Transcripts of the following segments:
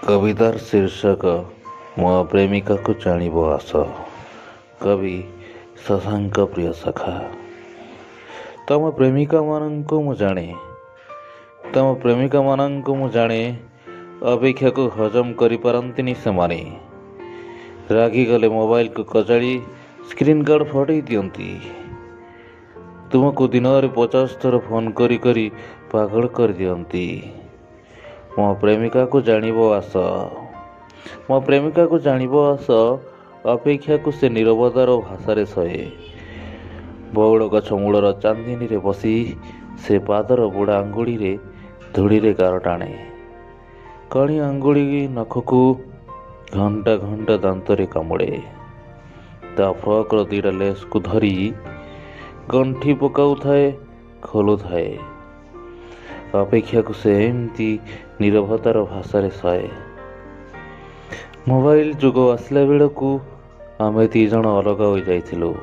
कवितार शीर्षक मो प्रेमिका को जानिब आस। कवि शशांक प्रिय सखा। तम प्रेमिका मानंको मु जाने, तम प्रेमिका मानंको मु जाने, अपेक्षा को हजम करि पारंतिनी सेमाने। रागी गले मोबाइल को कजाड़ी स्क्रीन गार्ड फटई दियंती। तुमको दिन रे 50 थर फोन करी करी पागल कर दियंती। मो प्रेमिका को जानिब आस, मो प्रेमिका को जानिब आस, अपेक्षा को से निरवतार भाषा सहे। बौड़ गछ मूलर चांदिनी रे बसी से पादर बुढ़ा आंगुड़ी रे धूड़ी रे गार टाणे। कणी आंगुड़ी नख को घंटा घंटा दांत रे कामुड़े। ता फ्रॉक दीटा लेस को धरी गंठी पकाऊ थाए खोलु थाए। अपेक्षा को से एमती निरवतार भाषा सहे। मोबाइल जुग आसला बेल को आमे 3 जन अलग हो जाइथिलु।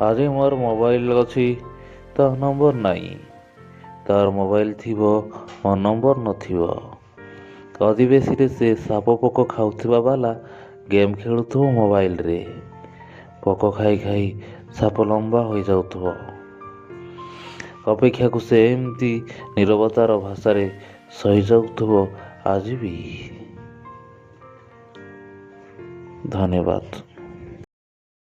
आज मोर मोबाइल अच्छी ता नंबर नाई, तार मोबाइल थिबो मो नंबर नथिबो। अधिवेशी रे से साप पोक खाउथिबा वाला गेम खेलुथबो मोबाइल रे। पोक खाई खाई साप लंबा हो जाउथबो। अपेक्षा को से एमती निरवतार भाषा सही जाउथबो आज भी। धन्यवाद।